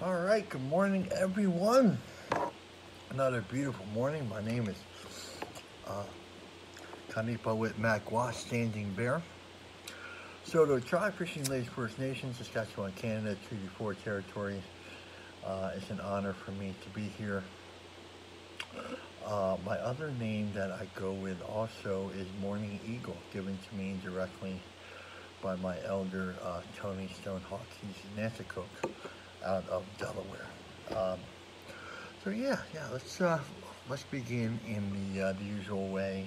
All right, good morning, everyone. Another beautiful morning. My name is Kanipa with Magua, Standing Bear. Saulteaux Tribe, Fishing Lakes First Nations, Saskatchewan, Canada, Treaty 4 territories. It's an honor for me to be here. My other name that I go with also is Morning Eagle, given to me directly by my elder, Tony Stonehawk. He's Nanticoke out of Delaware. So yeah, let's begin in the usual way.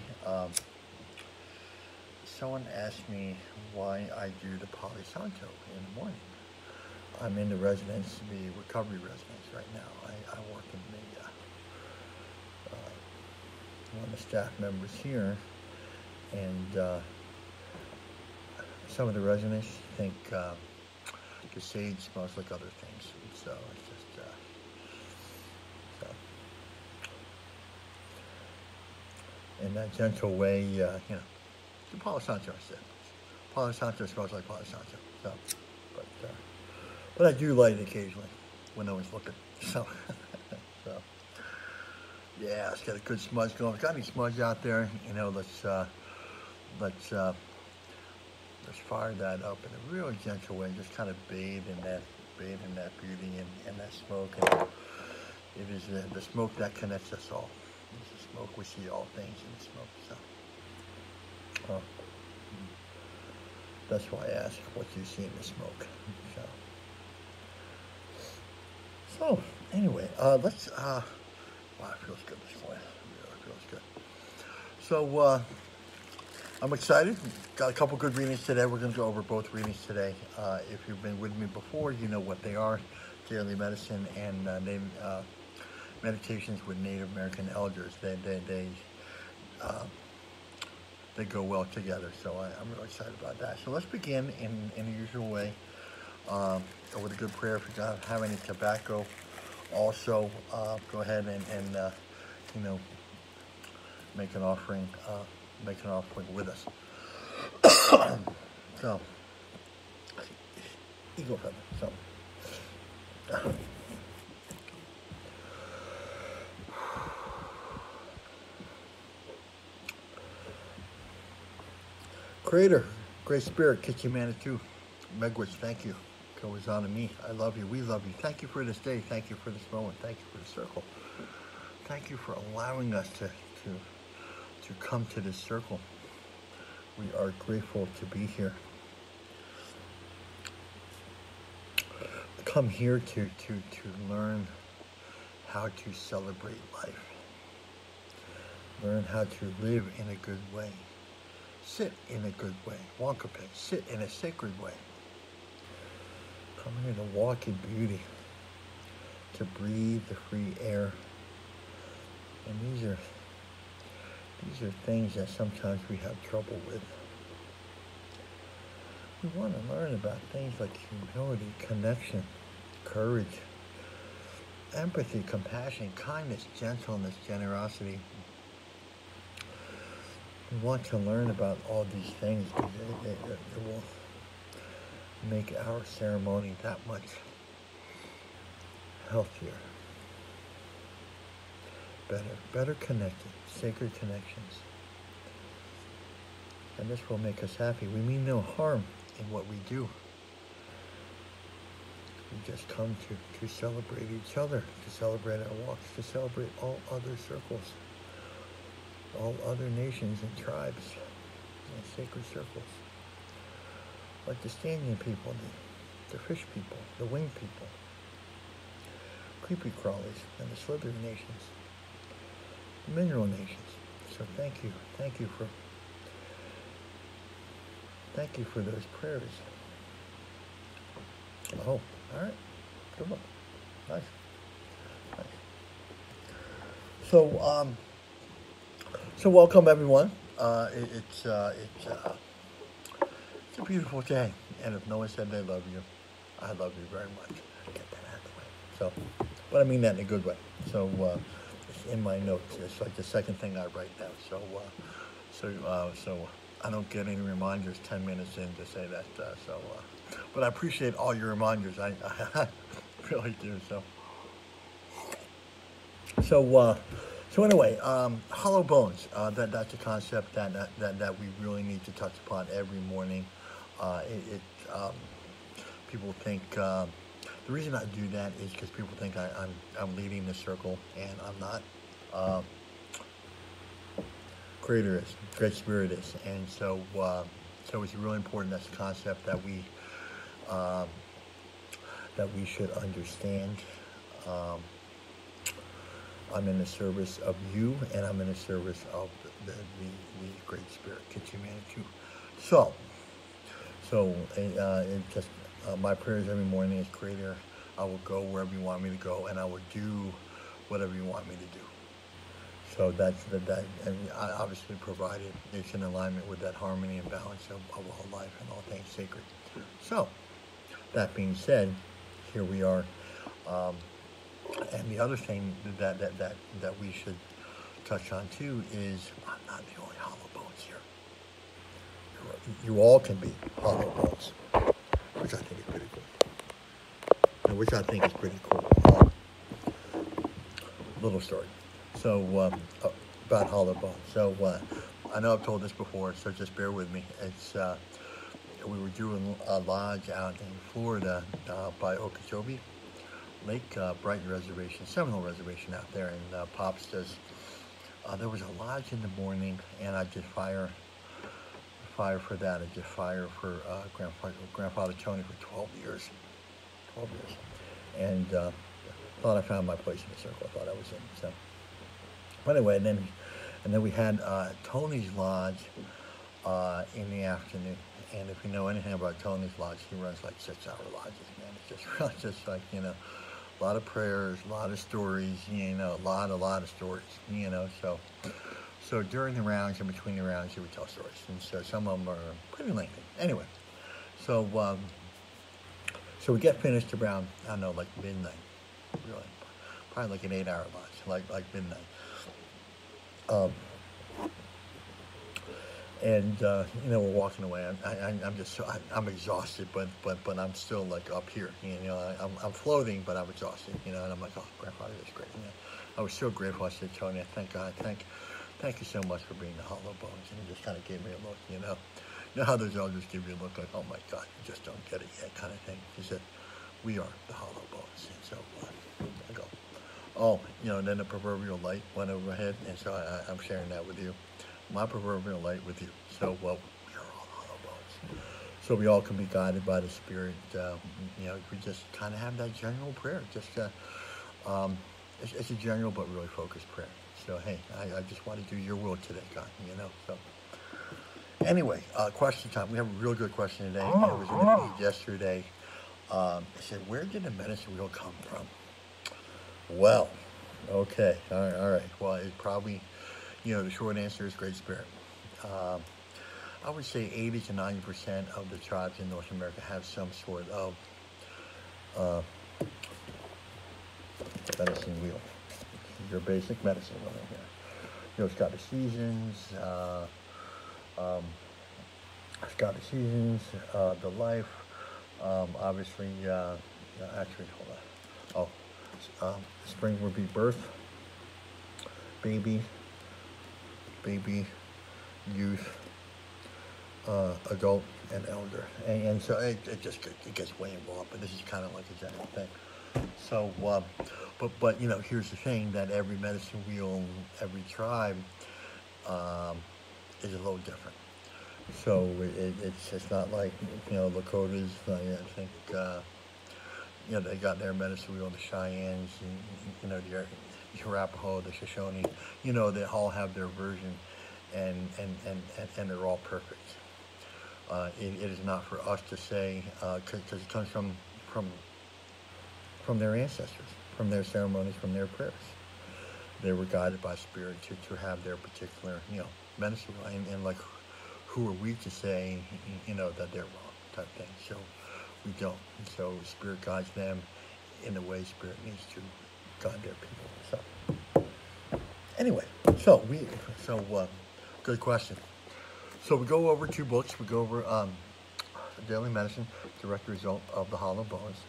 Someone asked me why I do the Palo Santo in the morning. I'm in the recovery residence right now. I work in one of the staff members here, and some of the residents think the sage smells like other things, so it's just in that gentle way, the Palo Santo, I said. Palo Santo smells like Palo Santo, so, but I do light it occasionally when no one's looking, so, yeah, it's got a good smudge going. Got any smudge out there? Let's fire that up in a real gentle way. Just kind of bathe in that beauty and that smoke. And it is the smoke that connects us all. It's the smoke we see all things in the smoke. So, that's why I ask what you see in the smoke. So anyway, let's. Wow, it feels good this morning. It really feels good. So I'm excited. Got a couple good readings today. We're going to go over both readings today. If you've been with me before, you know what they are: daily medicine and meditations with Native American elders. They go well together. So I'm really excited about that. So let's begin in the usual way with a good prayer. If you don't have any tobacco, also go ahead and make an offering with us. So, eagle feather. So, Creator, Great Spirit, Kitchen Manitou, Megwitch, thank you. Goes on to me. I love you. We love you. Thank you for this day. Thank you for this moment. Thank you for the circle. Thank you for allowing us to come to this circle. We are grateful to be here. Come here to learn how to celebrate life. Learn how to live in a good way. Sit in a good way. Wonkape, sit in a sacred way. Come here to walk in beauty, to breathe the free air. And these are things that sometimes we have trouble with. We want to learn about things like humility, connection, courage, empathy, compassion, kindness, gentleness, generosity. We want to learn about all these things because it will make our ceremony that much healthier, better connected, sacred connections. And this will make us happy. We mean no harm in what we do. We just come to celebrate each other, to celebrate our walks, to celebrate all other circles, all other nations and tribes and sacred circles. Like the Stanyan people, the fish people, the winged people, creepy crawlies, and the slithery nations, the mineral nations. So thank you for those prayers. Oh, all right, good one, nice. So welcome everyone. It's a beautiful day, and if no one said they love you, I love you very much. Get that out of the way. So, but I mean that in a good way. So it's in my notes. It's like the second thing I write down. So I don't get any reminders 10 minutes in to say that. But I appreciate all your reminders. I really do. So anyway, hollow bones. That's a concept that we really need to touch upon every morning. People think the reason I do that is because people think I'm leading the circle, and I'm not. Creator is, Great Spirit is, and so it's really important. That's a concept that we should understand. I'm in the service of you, and I'm in the service of the Great Spirit, Kitchen Manitou. So my prayers every morning is, Creator, I will go wherever you want me to go, and I will do whatever you want me to do. So that's that, and I obviously provided it's in alignment with that harmony and balance of all life and all things sacred. So that being said, here we are. And the other thing that we should touch on too is I'm not the only hollow bones here. You all can be hollow bones, which I think is pretty cool. Little story. So about hollow bones. So I know I've told this before, so just bear with me. It's we were doing a lodge out in Florida by Okeechobee Lake, Brighton Reservation, Seminole Reservation out there, and Pops does. There was a lodge in the morning, and I did fire for that. I did fire for Grandfather Tony for 12 years. And thought I found my place in the circle. I thought I was in. So, but anyway, and then we had Tony's lodge in the afternoon. And if you know anything about Tony's lodge, he runs like 6-hour lodges, man. It's just like, you know, a lot of prayers, a lot of stories, you know, a lot of stories, you know. So during the rounds and between the rounds, he would tell stories, and so some of them are pretty lengthy. Anyway, so we get finished around, I don't know, like midnight, really, probably like an 8-hour lodge, like midnight. And you know, we're walking away. I'm exhausted, but I'm still like up here. You know, I'm floating, but I'm exhausted. You know, and I'm like, oh, Grandfather, that's great. You know, I was so grateful. I said, Tony, thank God, thank you so much for being the hollow bones. And he just kind of gave me a look. You know, You know how those elders give you a look like, oh my God, you just don't get it yet kind of thing. He said, we are the hollow bones. And so I go, oh, then the proverbial light went overhead, and so I'm sharing that with you. My proverbial light with you. So, we are all hollow bones. So we all can be guided by the Spirit. We just kind of have that general prayer. Just, it's a general but really focused prayer. So, hey, I just want to do your will today, God, so. Anyway, question time. We have a real good question today. And it was in the feed yesterday. It said, where did the medicine wheel come from? Well, okay. All right. Well, it probably, the short answer is Great Spirit. I would say 80 to 90% of the tribes in North America have some sort of medicine wheel. Your basic medicine wheel in here. It's got the seasons, the life, obviously, actually, hold on. Spring would be birth, baby, youth, adult, and elder. And so it gets way involved, but this is kind of like a general thing. So, but here's the thing, that every medicine wheel, every tribe is a little different. So it's not like, Lakotas, I think, they got their medicine wheel, the Cheyennes, and, the Arapaho, the Shoshone, they all have their version, and they're all perfect. It is not for us to say, because it comes from their ancestors, from their ceremonies, from their prayers. They were guided by Spirit to have their particular, medicine wheel, and like, who are we to say, that they're wrong type thing? So we don't. So Spirit guides them in the way Spirit needs to guide their people. So anyway, good question. So we go over 2 books. We go over Daily Medicine, Direct Result of the Hollow Bones.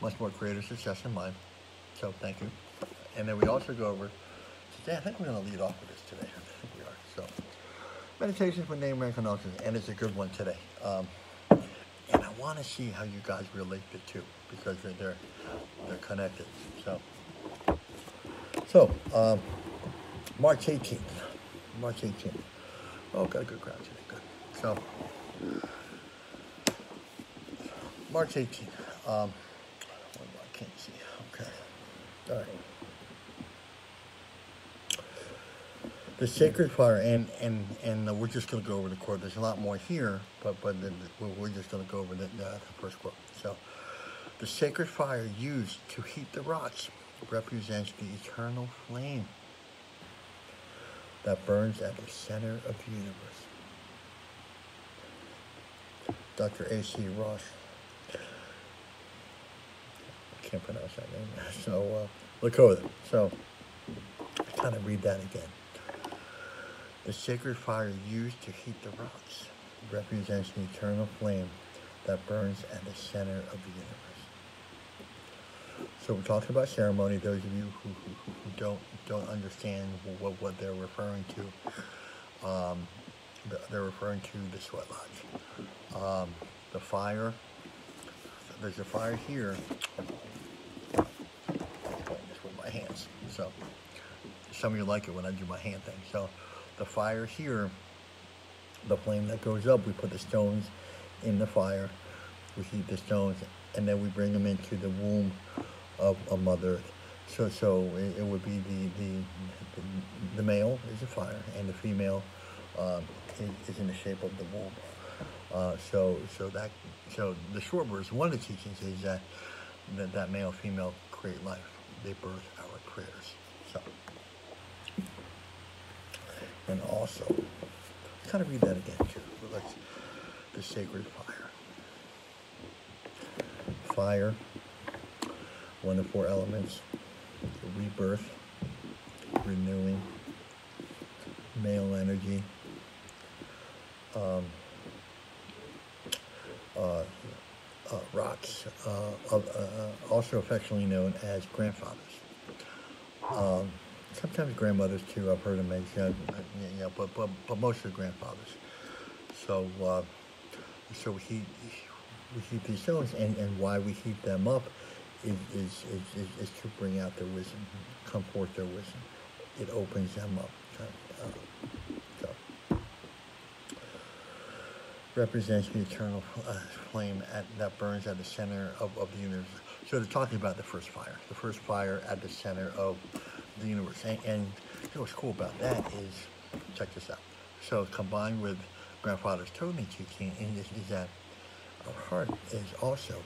Much more greater success in mind. So thank you. And then we also go over today. I think we're going to lead off with this today. I think we are. So Meditations with Name Recognition, and it's a good one today. And I want to see how you guys relate the two, because they're connected. So March 18th. Oh, got a good crowd today. Good. So March 18th. I can't see. Okay. All right. The sacred fire, and we're just going to go over the quote. There's a lot more here, but we're just going to go over the first quote. So, the sacred fire used to heat the rocks represents the eternal flame that burns at the center of the universe. Dr. A.C. Ross. I can't pronounce that name. So, Lakota. So, I kind of read that again. The sacred fire used to heat the rocks represents an eternal flame that burns at the center of the universe. So we're talking about ceremony. Those of you who don't understand what they're referring to, they're referring to the sweat lodge. The fire. There's a fire here. I'm playing this with my hands. So some of you like it when I do my hand thing. So the fire here, the flame that goes up, we put the stones in the fire, we heat the stones, and then we bring them into the womb of Mother Earth. So it would be the male is a fire, and the female is in the shape of the womb. So the short version, one of the teachings is that male and female create life. They birth our prayers. So. And also, kind of read that again too. The sacred fire. Fire, one of 4 elements. Rebirth, renewing, male energy, rocks, also affectionately known as grandfathers. Sometimes grandmothers too, I've heard them mention, but most of the grandfathers. So, so we heat these stones, and why we heat them up is to bring out their wisdom, come forth their wisdom. It opens them up. So represents the eternal flame that burns at the center of the universe. So they're talking about the first fire at the center of the universe. And you know what's cool about that is, check this out. So combined with Grandfather's Totally teaching is that our heart is also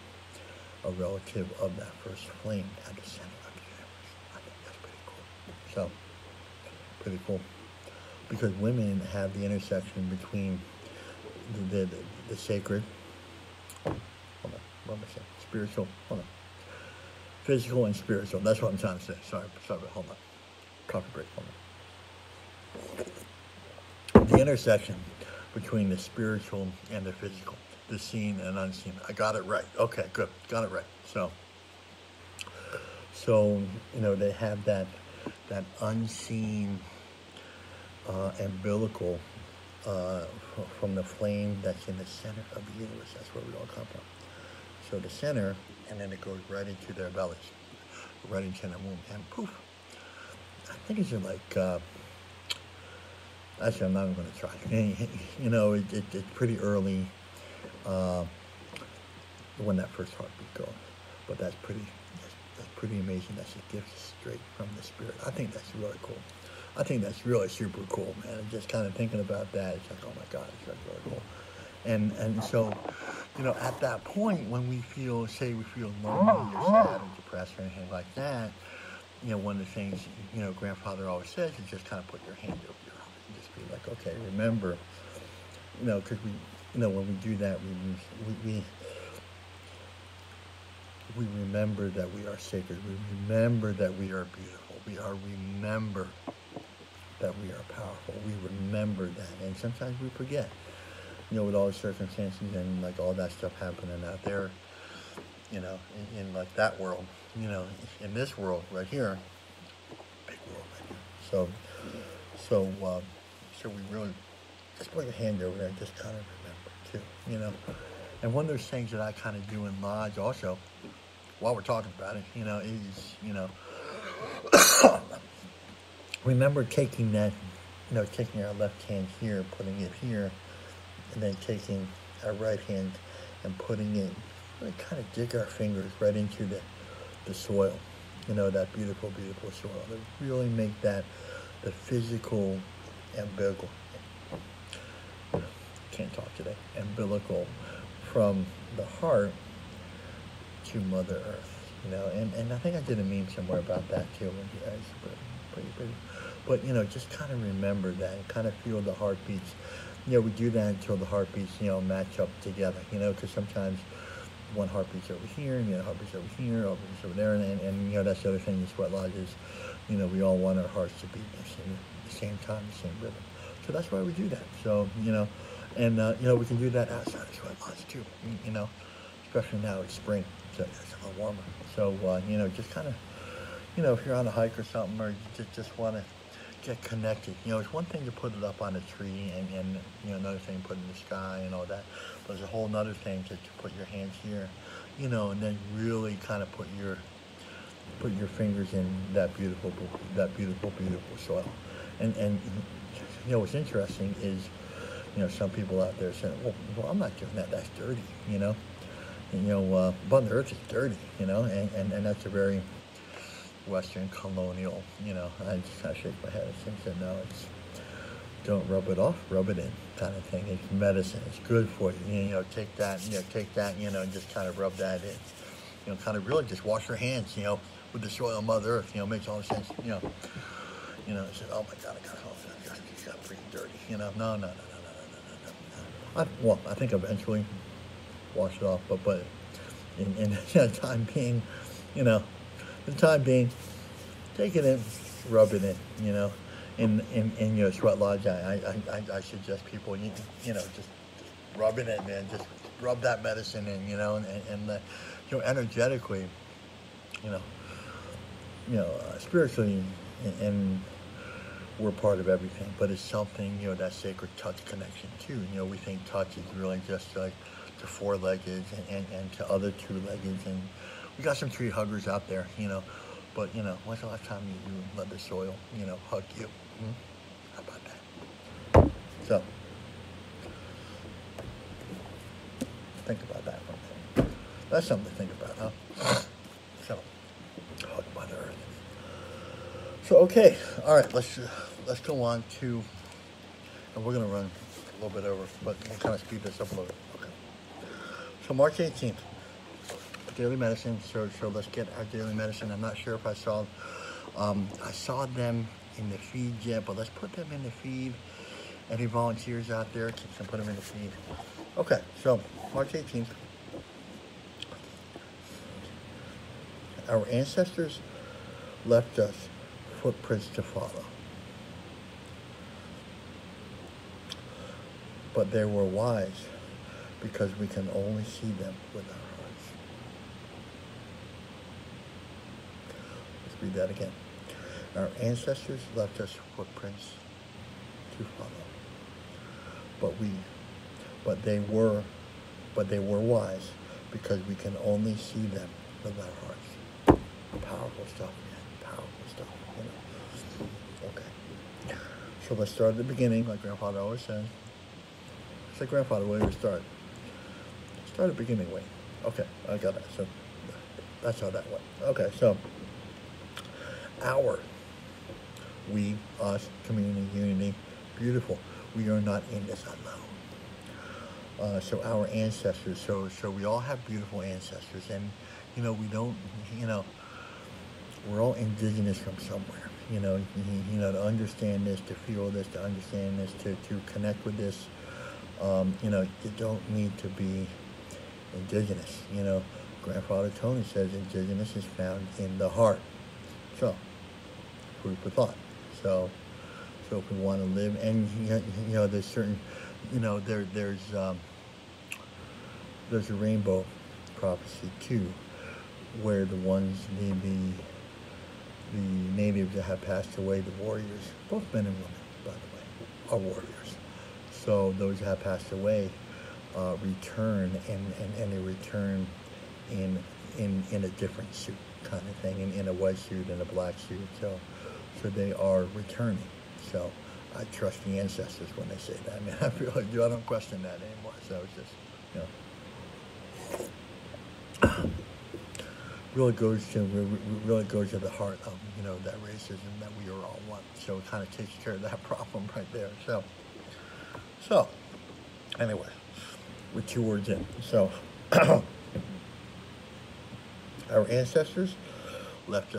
a relative of that first flame at the center of the universe. I think that's pretty cool. So, pretty cool. Because women have the intersection between the sacred, hold on, what am I saying? Spiritual, hold on. Physical and spiritual. That's what I'm trying to say. Sorry, but hold on. Coffee break, hold on. The intersection between the spiritual and the physical, the seen and unseen. I got it right. Okay, good. Got it right. So you know, they have that unseen umbilical from the flame that's in the center of the universe. That's where we all come from. So the center, and then it goes right into their bellies, right into the womb, and poof. I think it's like, actually I'm not even going to try. You know, it's pretty early when that first heartbeat goes. But that's pretty amazing. That's a gift straight from the spirit. I think that's really cool. I think that's really super cool, man. And just kind of thinking about that, it's like, oh my God, it's really cool. And so, you know, at that point when we feel lonely or sad or depressed or anything like that, you know, one of the things, you know, Grandfather always says is just kind of put your hand over your heart and just be like, okay, remember, you know, because we, you know, when we do that, we remember that we are sacred. We remember that we are beautiful. Remember that we are powerful. We remember that, and sometimes we forget. You know, with all the circumstances and like all that stuff happening out there, you know, in like that world, you know, in this world right here, big world right here. So we really just put your hand over there and just kind of remember too, you know. And one of those things that I kind of do in Lodge also, while we're talking about it, you know, is, you know, remember taking that, you know, taking our left hand here, putting it here, and then taking our right hand and putting it, really kind of dig our fingers right into the soil, you know, that beautiful, beautiful soil. To really make that the physical umbilical, can't talk today, umbilical from the heart to Mother Earth, you know, and I think I did a meme somewhere about that too, and you guys, pretty. But, you know, just kind of remember that and kind of feel the heartbeats. You know, we do that until the heartbeats, you know, match up together, you know, because sometimes one heartbeat's over here and the other heartbeat's over here, over there, and you know, that's the other thing in Sweat Lodge is, you know, we all want our hearts to beat at the same time, the same rhythm. So that's why we do that. So, you know, and, you know, we can do that outside of Sweat Lodge too, you know, especially now it's spring, so it's a little warmer. So, you know, just kind of, you know, if you're on a hike or something, or you just want to get connected. You know, it's one thing to put it up on a tree and you know, another thing to put it in the sky and all that. But there's a whole other thing to put your hands here, you know, and then really kind of put your fingers in that beautiful soil. And you know, what's interesting is, you know, some people out there saying, well, I'm not doing that. That's dirty, you know. And, you know, Mother Earth is dirty, you know, and that's a very Western colonial, you know, I just kind of shake my head and say, no, it's don't rub it off, rub it in kind of thing. It's medicine. It's good for you. You know, take that, you know, and just kind of rub that in. You know, kind of really just wash your hands, you know, with the soil of Mother Earth, you know, makes all the sense, you know. You know, it's, oh my God, it's got pretty dirty, you know. No. I think eventually wash it off, but in the time being, you know, take it in, rub it in, you know. In your Sweat Lodge, I suggest people, you know, just rub it in, man. Just rub that medicine in, you know, and you know, energetically, you know, spiritually, and you know, just kind of, you know, we're part of everything, but it's something, you know, that sacred touch connection too. You know, we think touch is really just like to four-leggeds and to other two-leggeds, and we got some tree huggers out there, you know, but, you know, when's the last time you let the soil, you know, hug you? How about that? So, think about that one thing. That's something to think about, huh? So, hug Mother Earth. So, okay, all right, let's go on to, and we're going to run a little bit over, but we'll kind of speed this up a little bit. Okay. So, March 18th, daily medicine. So let's get our daily medicine. I'm not sure if I saw them in the feed yet, but let's put them in the feed. Any volunteers out there can put them in the feed. Okay, so March 18th, our ancestors left us footprints to follow, but they were wise because we can only see them with our hearts. Let's read that again. Our ancestors left us footprints to follow, but they were wise because we can only see them with our hearts. Powerful stuff, man. Powerful stuff. You know. Okay. So let's start at the beginning, like Grandfather always says. Say, Grandfather, where do we start? Start at the beginning way. Okay, I got that. So that's how that went. Okay, so we, us, community, unity, beautiful. We are not in this alone. So our ancestors, so we all have beautiful ancestors, and, you know, we don't, you know, we're all indigenous from somewhere, you know, to understand this, to feel this, to understand this, to connect with this, you know, you don't need to be indigenous, you know. Grandfather Tony says indigenous is found in the heart. So, food for thought. So if we want to live, and, you know, there's certain, you know, there's a rainbow prophecy too, where the ones, the natives that have passed away, the warriors, both men and women, by the way, are warriors. So those that have passed away return, and they return in a different suit kind of thing, in a white suit and a black suit. So they are returning. So I trust the ancestors when they say that. I mean, I really do. I don't question that anymore. So it's just, you know, really goes to the heart of, you know, that racism, that we are all one. So it kind of takes care of that problem right there. So anyway, we're 2 words in. So our ancestors left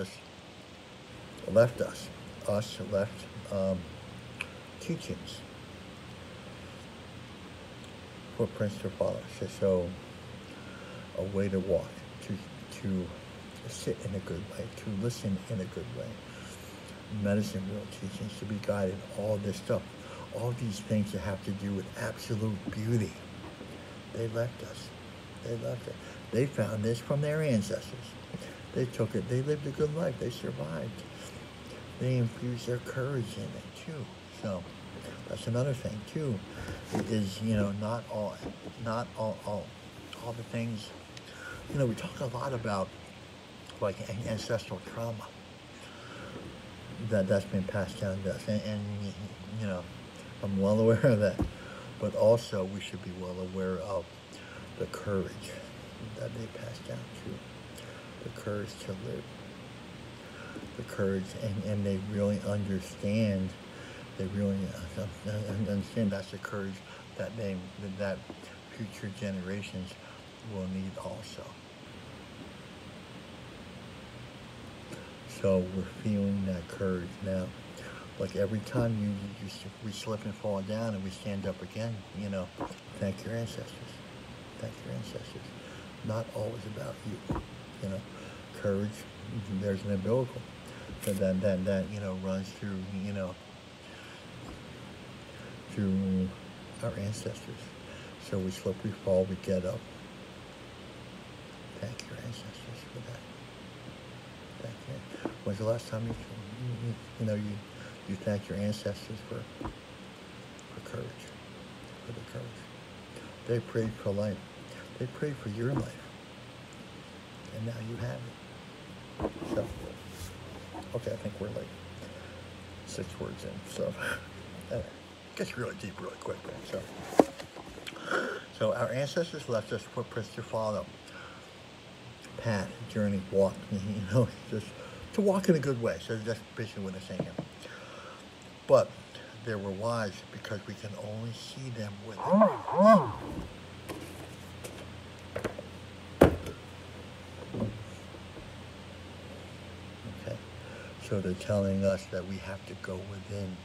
teachings, footprints to follow. So a way to walk, to sit in a good way, to listen in a good way. Medicine world teachings, to be guided, all this stuff, all these things that have to do with absolute beauty. They left us. They left it. They found this from their ancestors. They took it. They lived a good life. They survived. They infused their courage in it too. So that's another thing too. Is, you know, not all the things. You know, we talk a lot about like ancestral trauma that's been passed down to us, and you know, I'm well aware of that. But also, we should be well aware of the courage that they passed down to, the courage to live, the courage, and they really understand. They really understand that's the courage that future generations will need also. So we're feeling that courage now. Like every time we slip and fall down and we stand up again, you know, thank your ancestors. Thank your ancestors. Not always about you, you know. Courage, there's an umbilical that you know, runs through, you know, through our ancestors. So we slip, we fall, we get up. Thank your ancestors for that. Thank you. When's the last time you You thank your ancestors for courage, for the courage. They prayed for life. They prayed for your life. And now you have it. So, okay, I think we're like 6 words in. So, it gets really deep really quick. So our ancestors left us footprints to follow. Path, journey, walk, just to walk in a good way. So that's basically what they're saying here. But they were wise because we can only see them with it. Okay, so they're telling us that we have to go within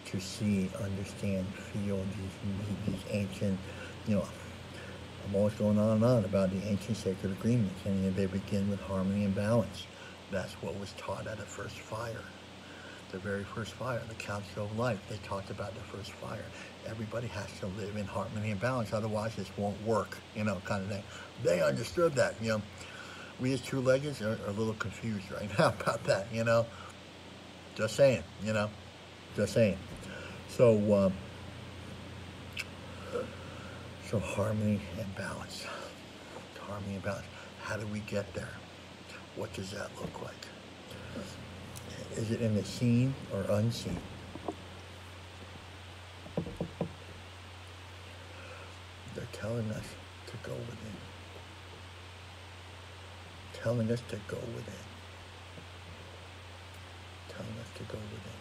to see, understand, feel these ancient, I'm always going on and on about the ancient sacred agreements, and they begin with harmony and balance. That's what was taught at the first fire. The very first fire, the Council of Life, they talked about the first fire. Everybody has to live in harmony and balance, otherwise this won't work, kind of thing. They understood that, We as two-leggeds are a little confused right now about that, Just saying, just saying. So harmony and balance. Harmony and balance. How do we get there? What does that look like? Is it in the seen or unseen? They're telling us to go within. Telling us to go within. Telling us to go within.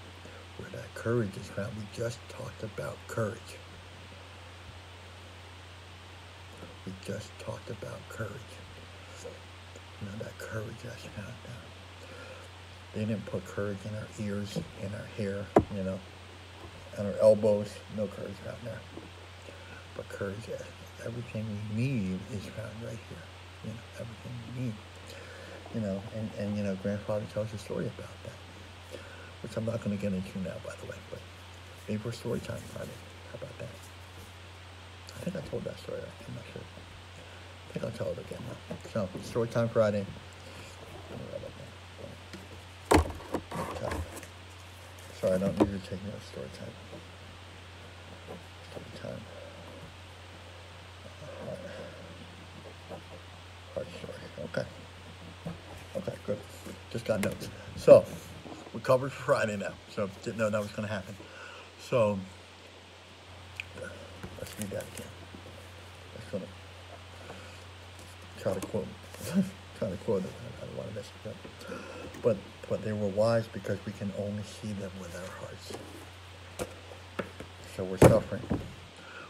Where that courage is found. We just talked about courage. We just talked about courage. That courage that's found there. They didn't put courage in our ears, in our hair, on our elbows. No courage out there. But courage, everything we need is found right here. Everything we need. And Grandfather tells a story about that, which I'm not going to get into now, by the way. But maybe for story time Friday. How about that? I think I told that story. I'm not sure. I think I'll tell it again now. So, story time Friday. Sorry, I don't need to take no story time. Story time. Hard story. Okay. Okay, good. Just got notes. So, we covered Friday now. So, didn't know that was going to happen. So, let's read that again. Let's go to try to quote it. I don't want to mess it up. But they were wise because we can only see them with our hearts. So we're suffering.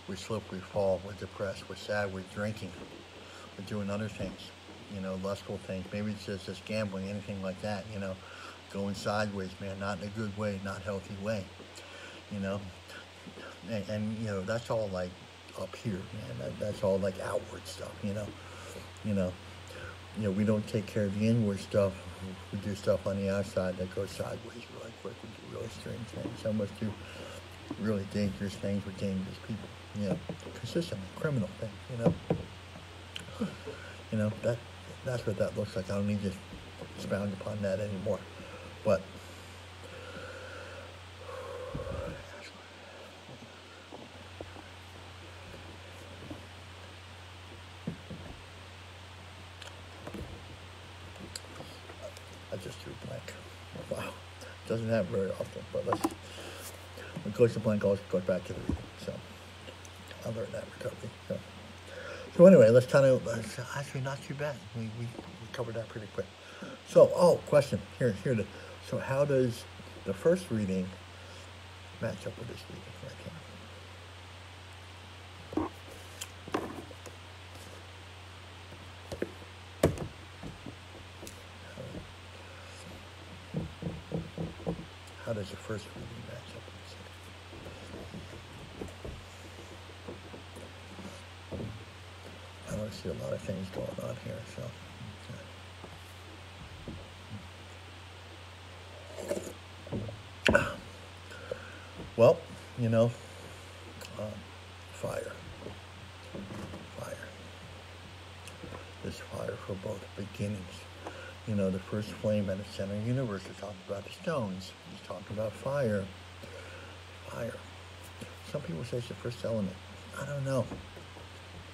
We slip, we fall, we're depressed, we're sad, we're drinking, we're doing other things, lustful things. Maybe it's just gambling, anything like that, going sideways, man, not in a good way, not healthy way, and that's all like up here, man. That's all like outward stuff, we don't take care of the inward stuff. We do stuff on the outside that goes sideways really quick. We do really strange things. Some of us do really dangerous things with dangerous people. Consistently criminal things. That's what that looks like. I don't need to expound upon that anymore. But I just drew blank. Wow. Doesn't happen very often, but when it goes to blank, always goes back to the reading. So I learned that recovery. So anyway, actually not too bad. We covered that pretty quick. So, question. Here. So how does the first reading match up with this reading right here? How does the first reading match up with this? I don't see a lot of things going on here, so. Well, fire. This fire for both beginnings. The first flame at the center of the universe is talking about the stones. The talking about fire. Fire. Some people say it's the first element. I don't know.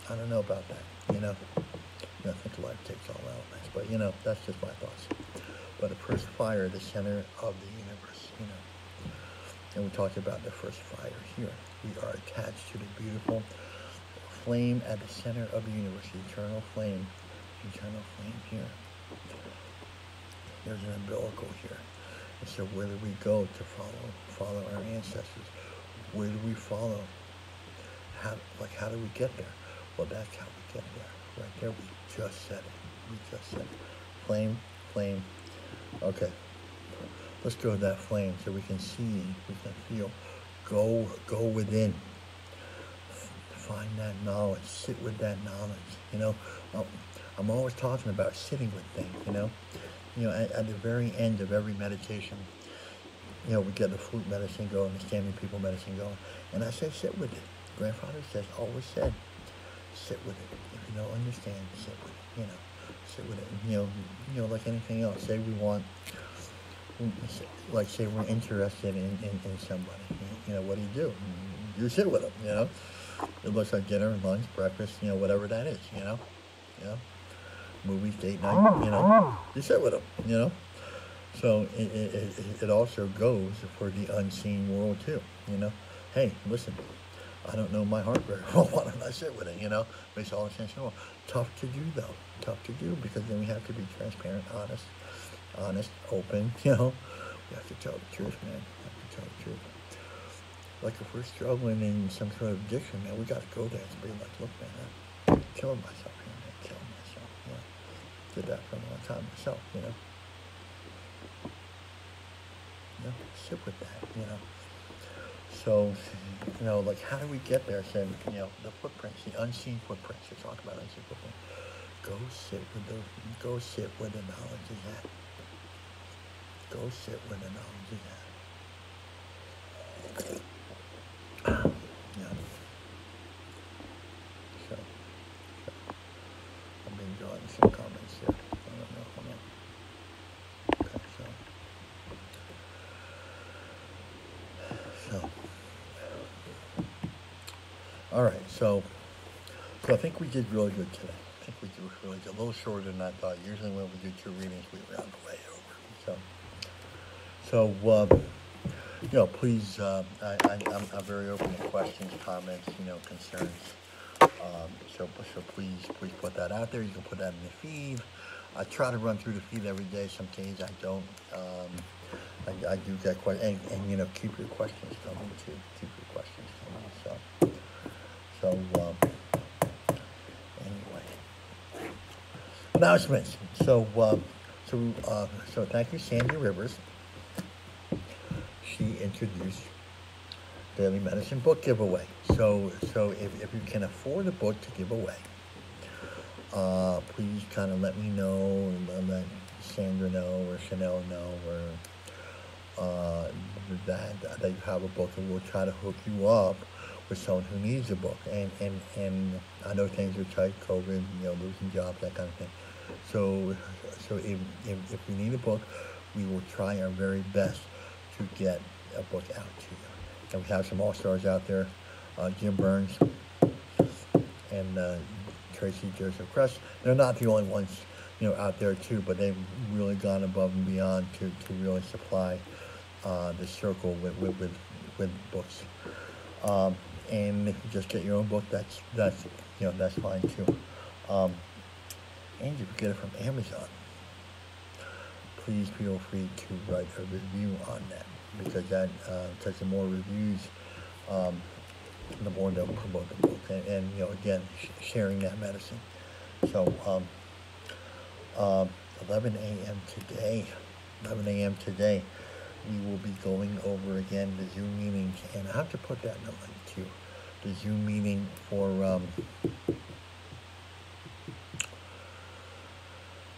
I don't know about that, you know. I think life takes all elements, but, you know, that's just my thoughts. But the first fire, the center of the universe, you know. And we talked about the first fire here. We are attached to the beautiful flame at the center of the universe, the eternal flame here. There's an umbilical here. And so where do we go to follow our ancestors? Where do we follow? How do we get there? Well, that's how we get there. Right there, we just said it. Flame. Okay. Let's go to that flame so we can see, we can feel. Go within. Find that knowledge. Sit with that knowledge. You know, I'm always talking about sitting with things, you know. You know, at the very end of every meditation, you know, we get the flute medicine going, the standing people medicine going. And I say, sit with it. Grandfather always said, sit with it. If you don't understand, sit with it, you know. Sit with it. You know, like anything else. Say we want, like say we're interested in somebody. You know, what do? You sit with them, you know. It looks like dinner, lunch, breakfast, you know, whatever that is, you know. Movies, date night, you know. You sit with them, you know. So it also goes for the unseen world too, you know. Hey, listen, I don't know my heart very well. Why don't I sit with it, you know? Makes all the sense in the world. Tough to do, though. Tough to do, because then we have to be transparent, honest, open, you know. We have to tell the truth, man. We have to tell the truth. Like if we're struggling in some sort of addiction, man, we got to go there and be like, look, man, I'm killing myself here, man. Killing myself, you know. Did that for a long time myself, you know. Sit with that, you know. So, you know, like, how do we get there? So, you know, the footprints, the unseen footprints. We talk about unseen footprints. Go sit where the knowledge is at. Go sit where the knowledge is at. Yeah. So I've been drawing some comments here. I don't know. Hold on. Okay, so. All right, so I think we did really good today. I think we did really good. A little shorter than I thought. Usually when we do 2 readings, we round way over. So you know, please, I'm very open to questions, comments, you know, concerns. So please put that out there. You can put that in the feed. I try to run through the feed every day. Some days I don't. I do get questions, and you know, keep your questions coming too. Keep your questions coming. So anyway, announcements. So thank you, Sandy Rivers. She introduced Daily Medicine book giveaway. So if you can afford a book to give away, please kind of let me know, and let Sandra know, or Chanel know, or that you have a book, and we'll try to hook you up with someone who needs a book. And I know things are tight, COVID, you know, losing jobs, that kind of thing. So if you need a book, we will try our very best to get a book out to you. And we have some all-stars out there, Jim Burns and Tracy Joseph Crest. They're not the only ones, you know, out there too, but they've really gone above and beyond to really supply the circle with books. And if you just get your own book, that's you know, that's fine too. And you can get it from Amazon. Please feel free to write a review on that, because the more reviews, the more they'll promote the book, and you know, again, sharing that medicine. So 11 a.m. today, we will be going over again the Zoom meeting, and I have to put that in the link too. The Zoom meeting for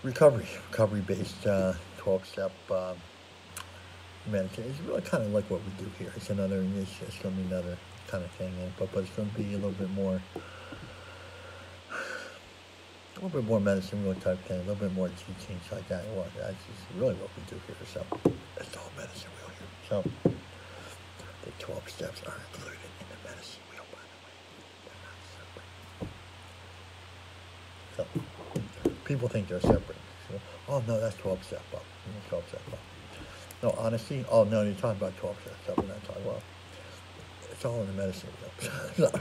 recovery-based 12-step meditation. It's really kind of like what we do here. It's going to be another kind of thing, but it's going to be a little bit more medicine, real type thing, a little bit more teachings like that. Well, that's just really what we do here. So it's all medicine real here. So the 12 steps are included in the medicine wheel, by the way. They're not separate. So people think they're separate. So, oh no, that's 12 step up. 12 step up. No, honestly, oh no, you're talking about 12 steps up. We're not talking about. It's all in the medicine wheel.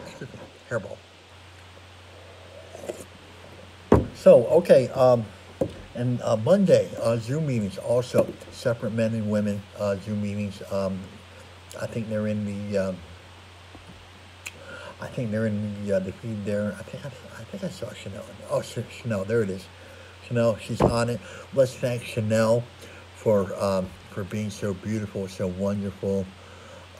Excuse me, hairball. So, okay, and Monday, Zoom meetings also, separate men and women, Zoom meetings. I think they're in the, the feed there. I think I saw Chanel. Oh, Chanel, there it is. Chanel, she's on it. Let's thank Chanel for being so beautiful, so wonderful,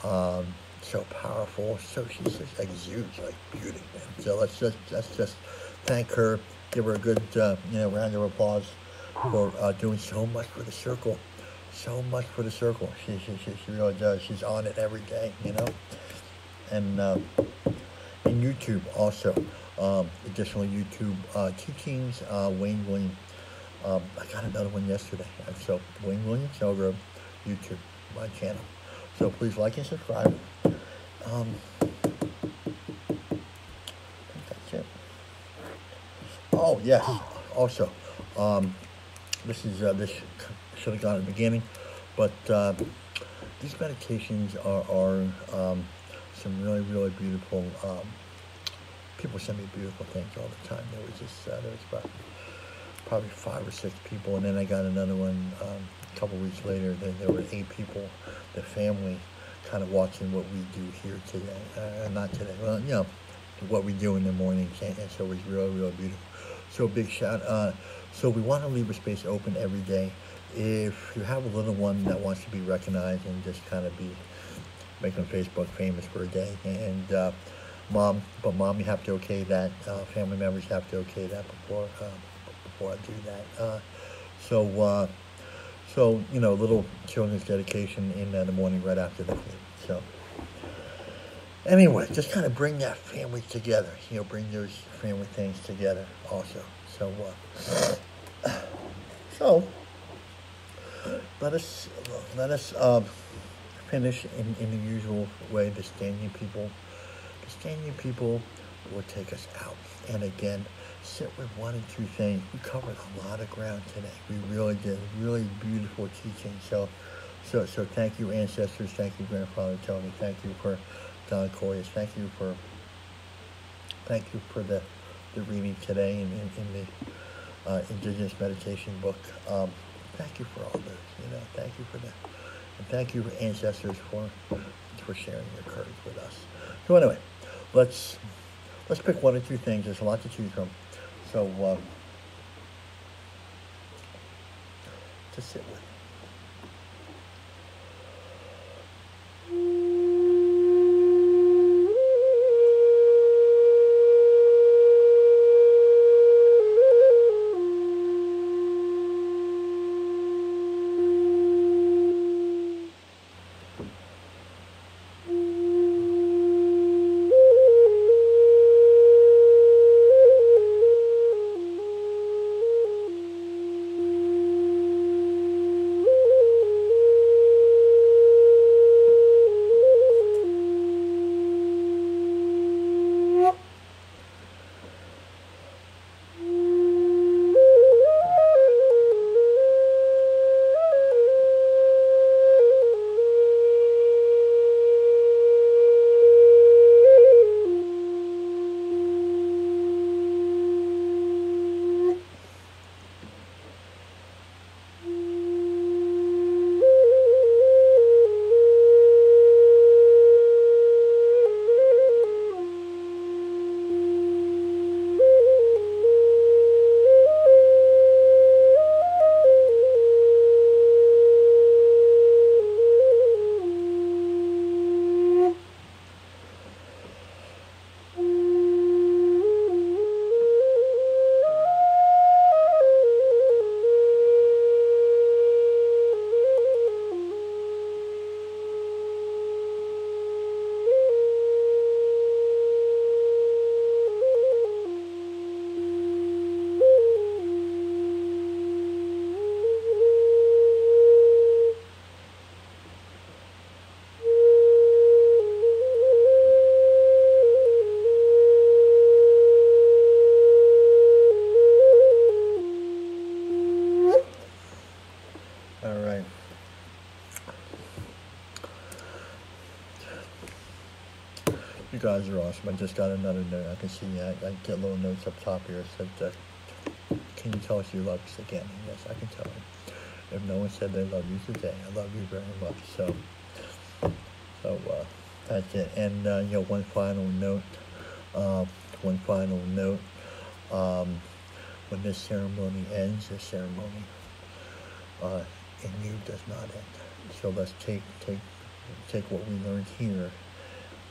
so powerful. So she just exudes like beauty, man. So let's just thank her. Give her a good, round of applause for doing so much for the circle. So much for the circle. She really does. She's on it every day, And YouTube also. Additional YouTube teachings. Wayne Williams. I got another one yesterday. So Wayne Williams, Snellgrove, YouTube, my channel. So please like and subscribe. I think that's it. Oh yes. Also, this should have gone at the beginning, but these meditations are some really beautiful. People send me beautiful things all the time. There was about probably 5 or 6 people, and then I got another one a couple weeks later. There were 8 people, the family, kind of watching what we do here today. Not today. Well, what we do in the mornings, and so it was really beautiful. So big shout. So we want to leave a space open every day. If you have a little one that wants to be recognized and just kind of make them Facebook famous for a day, and mom, you have to okay that. Family members have to okay that before I do that. So little children's dedication in the morning right after the feed. So anyway, just kind of bring that family together. Bring those family things together also. So let us finish in the usual way. The standing people will take us out. And again, sit with 1 and 2 things. We covered a lot of ground today. We really did. Really beautiful teaching. So thank you, ancestors. Thank you, Grandfather Tony. Thank you for Don Coyes. Thank you for the reading today in the Indigenous meditation book. Thank you for all those. Thank you for that. And thank you, ancestors, for sharing your courage with us. So anyway, let's pick 1 or 2 things. There's a lot to choose from. So to sit with. You guys are awesome. I just got another note. I can see I get little notes up top here. It said, can you tell us you love us again? And yes, I can tell you. If no one said they love you today, I love you very much. So that's it. And you know, one final note. When this ceremony ends, this ceremony in you does not end. So let's take what we learned here,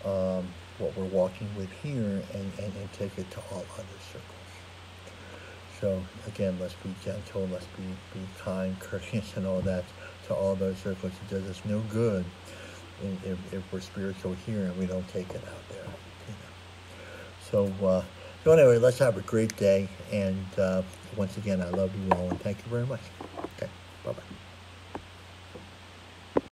what we're walking with here, and take it to all other circles. So again, let's be gentle, let's be kind, courteous, and all that to all those circles. It does us no good if we're spiritual here and we don't take it out there. You know? So anyway, let's have a great day. And once again, I love you all, and thank you very much. Okay, bye-bye.